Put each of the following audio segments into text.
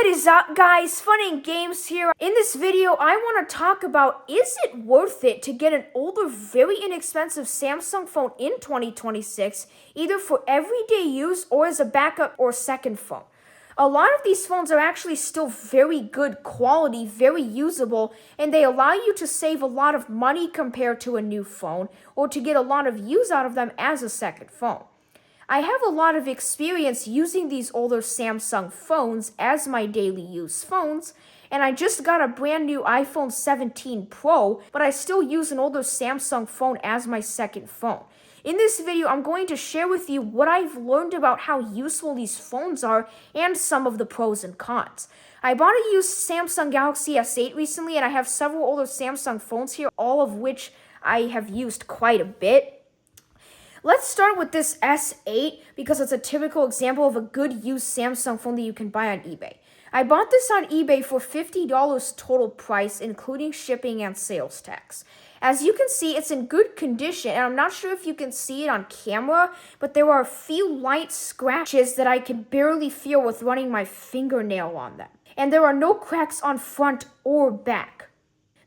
What is up, guys? Fun and Games here. In this video, I want to talk about, is it worth it to get an older, very inexpensive Samsung phone in 2026, either for everyday use or as a backup or second phone? A lot of these phones are actually still very good quality, very usable, and they allow you to save a lot of money compared to a new phone, or to get a lot of use out of them as a second phone. I have a lot of experience using these older Samsung phones as my daily use phones, and I just got a brand new iPhone 17 Pro, but I still use an older Samsung phone as my second phone. In this video, I'm going to share with you what I've learned about how useful these phones are and some of the pros and cons. I bought a used Samsung Galaxy S8 recently, and I have several older Samsung phones here, all of which I have used quite a bit. Let's start with this S8 because it's a typical example of a good used Samsung phone that you can buy on eBay. I bought this on eBay for $50 total price, including shipping and sales tax. As you can see, it's in good condition, and I'm not sure if you can see it on camera, but there are a few light scratches that I can barely feel with running my fingernail on them. And there are no cracks on front or back.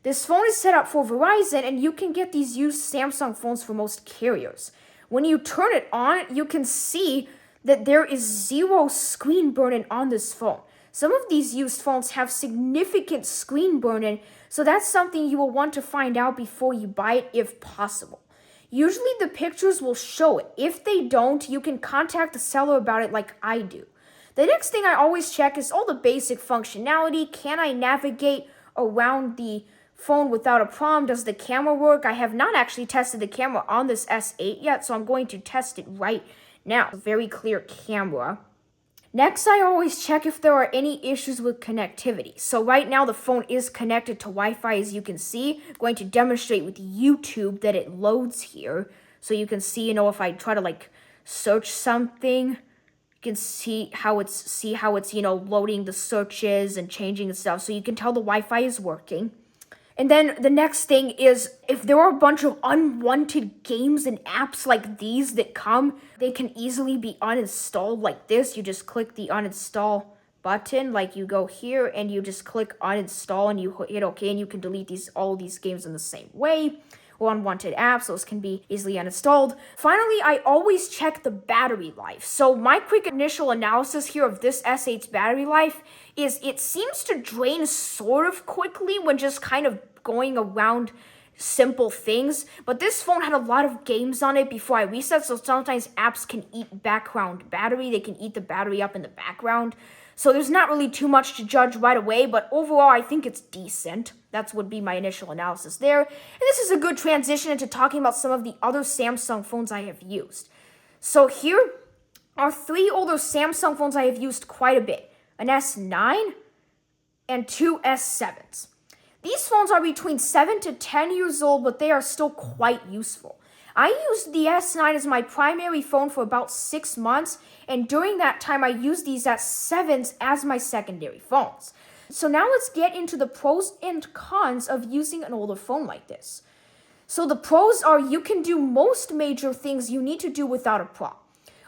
This phone is set up for Verizon, and you can get these used Samsung phones for most carriers. When you turn it on, you can see that there is zero screen burn-in on this phone. Some of these used phones have significant screen burn-in, so that's something you will want to find out before you buy it if possible. Usually the pictures will show it. If they don't, you can contact the seller about it like I do. The next thing I always check is all the basic functionality. Can I navigate around the phone without a problem? Does the camera work? I have not actually tested the camera on this S8 yet, so I'm going to test it right now. Very clear camera. Next, I always check if there are any issues with connectivity. So right now the phone is connected to Wi-Fi, as you can see. I'm going to demonstrate with YouTube that it loads here. So you can see, if I try to search something, you can see how it's loading the searches and changing the stuff. So you can tell the Wi-Fi is working. And then the next thing is, if there are a bunch of unwanted games and apps like these that come, they can easily be uninstalled like this. You just click the uninstall button, you go here and you just click uninstall and you hit OK, and you can delete all these games in the same way. Or unwanted apps, those can be easily uninstalled. Finally, I always check the battery life. So my quick initial analysis here of this S8's battery life is it seems to drain sort of quickly when just kind of going around simple things. But this phone had a lot of games on it before I reset, so sometimes apps can eat background battery. They can eat the battery up in the background. So there's not really too much to judge right away, but overall I think it's decent. That would be my initial analysis there. And this is a good transition into talking about some of the other Samsung phones I have used. So here are three older Samsung phones I have used quite a bit. An S9 and two S7s. These phones are between 7 to 10 years old, but they are still quite useful. I used the S9 as my primary phone for about 6 months, and during that time I used these S7s as my secondary phones. So now let's get into the pros and cons of using an older phone like this. So the pros are you can do most major things you need to do without a problem.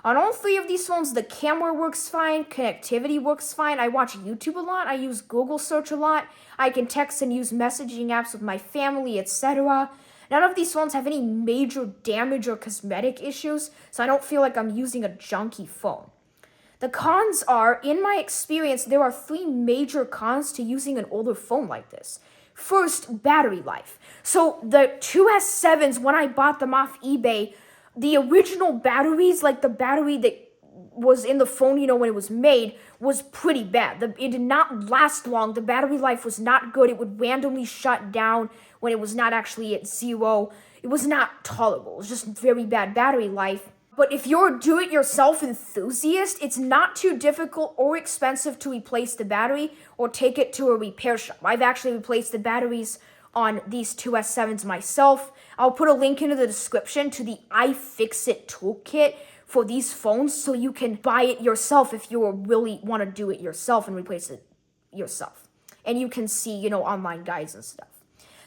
On all three of these phones, the camera works fine, connectivity works fine. I watch YouTube a lot, I use Google search a lot, I can text and use messaging apps with my family, etc. None of these phones have any major damage or cosmetic issues, so I don't feel like I'm using a junky phone. The cons are, in my experience, there are three major cons to using an older phone like this. First, battery life. So the two S7s, when I bought them off eBay, the original batteries, the battery that was in the phone, when it was made, was pretty bad. It did not last long. The battery life was not good. It would randomly shut down when it was not actually at zero. It was not tolerable. It was just very bad battery life. But if you're a do-it-yourself enthusiast, it's not too difficult or expensive to replace the battery or take it to a repair shop. I've actually replaced the batteries on these two S7s myself. I'll put a link into the description to the iFixit toolkit for these phones, so you can buy it yourself if you really want to do it yourself and replace it yourself. And you can see, online guides and stuff.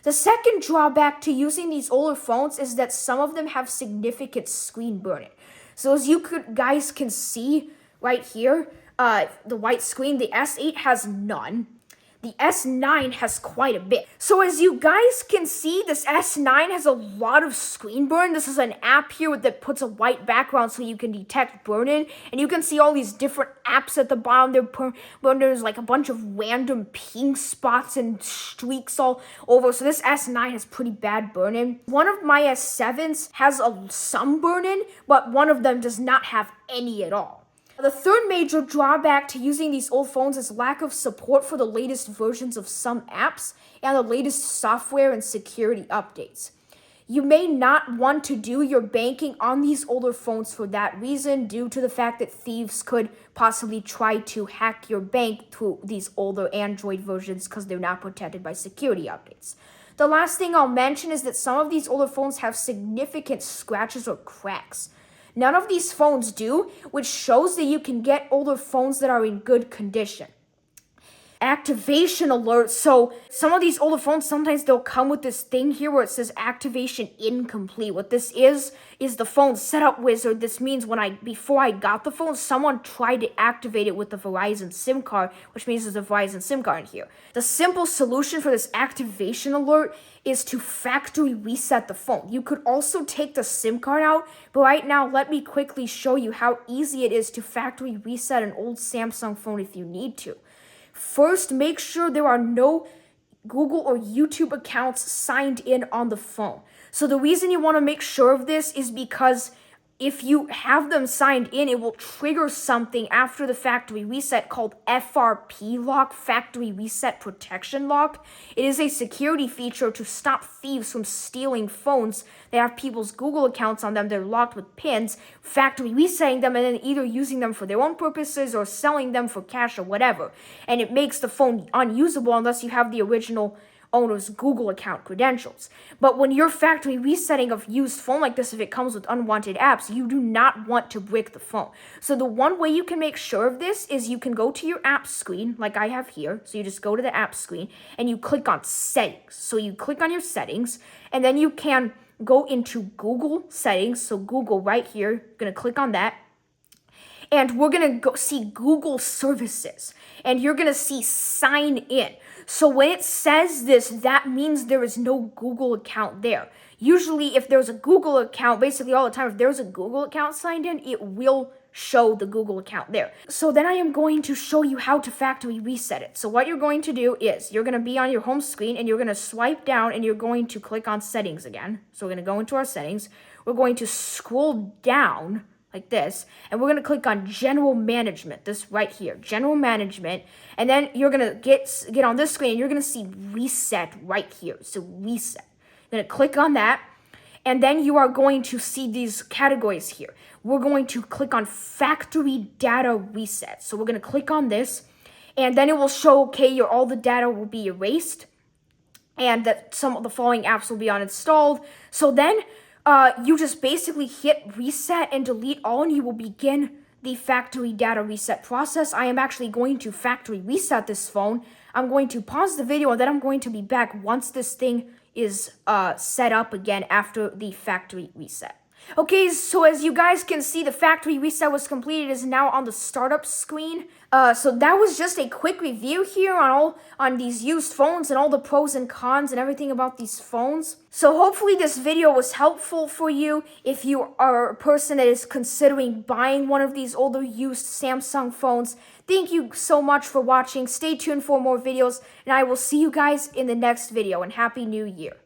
The second drawback to using these older phones is that some of them have significant screen burn-in. So as you guys can see right here, the white screen. The S8 has none. The S9 has quite a bit. So as you guys can see, this S9 has a lot of screen burn. This is an app here that puts a white background so you can detect burn-in. And you can see all these different apps at the bottom. There's like a bunch of random pink spots and streaks all over. So this S9 has pretty bad burn-in. One of my S7s has some burn-in, but one of them does not have any at all. The third major drawback to using these old phones is lack of support for the latest versions of some apps and the latest software and security updates. You may not want to do your banking on these older phones for that reason, due to the fact that thieves could possibly try to hack your bank through these older Android versions because they're not protected by security updates. The last thing I'll mention is that some of these older phones have significant scratches or cracks. None of these phones do, which shows that you can get older phones that are in good condition. Activation alert. So some of these older phones, sometimes they'll come with this thing here where it says activation incomplete. What this is the phone setup wizard. This means before I got the phone, someone tried to activate it with the Verizon SIM card, which means there's a Verizon SIM card in here. The simple solution for this activation alert is to factory reset the phone. You could also take the SIM card out, but right now let me quickly show you how easy it is to factory reset an old Samsung phone if you need to. First, make sure there are no Google or YouTube accounts signed in on the phone. So the reason you want to make sure of this is because if you have them signed in, it will trigger something after the factory reset called FRP lock, Factory Reset Protection Lock. It is a security feature to stop thieves from stealing phones that have people's Google accounts on them that are locked with pins, factory resetting them, and then either using them for their own purposes or selling them for cash or whatever. And it makes the phone unusable unless you have the original owner's Google account credentials. But when you're factory resetting a used phone like this, if it comes with unwanted apps, you do not want to brick the phone. So the one way you can make sure of this is you can go to your app screen like I have here. So you just go to the app screen and you click on settings. So you click on your settings and then you can go into Google settings. So Google right here, you're going to click on that. And we're going to go see Google services. And you're going to see sign in. So when it says this, that means there is no Google account there. Usually if there's a Google account, basically all the time, if there's a Google account signed in, it will show the Google account there. So then I am going to show you how to factory reset it. So what you're going to do is you're going to be on your home screen and you're going to swipe down and you're going to click on settings again. So we're going to go into our settings. We're going to scroll down like this, and we're going to click on general management, this right here, general management, and then you're going to get on this screen and you're going to see reset right here. So reset. You're going to click on that, and then you are going to see these categories here. We're going to click on factory data reset. So we're going to click on this, and then it will show, okay, all the data will be erased, and that some of the following apps will be uninstalled. So then you just basically hit reset and delete all, and you will begin the factory data reset process. I am actually going to factory reset this phone. I'm going to pause the video, and then I'm going to be back once this thing is set up again after the factory reset. Okay, so as you guys can see, the factory reset was completed. It is now on the startup screen. So that was just a quick review here on these used phones and all the pros and cons and everything about these phones. So hopefully this video was helpful for you if you are a person that is considering buying one of these older used Samsung phones. Thank you so much for watching. Stay tuned for more videos, and I will see you guys in the next video, and Happy New Year.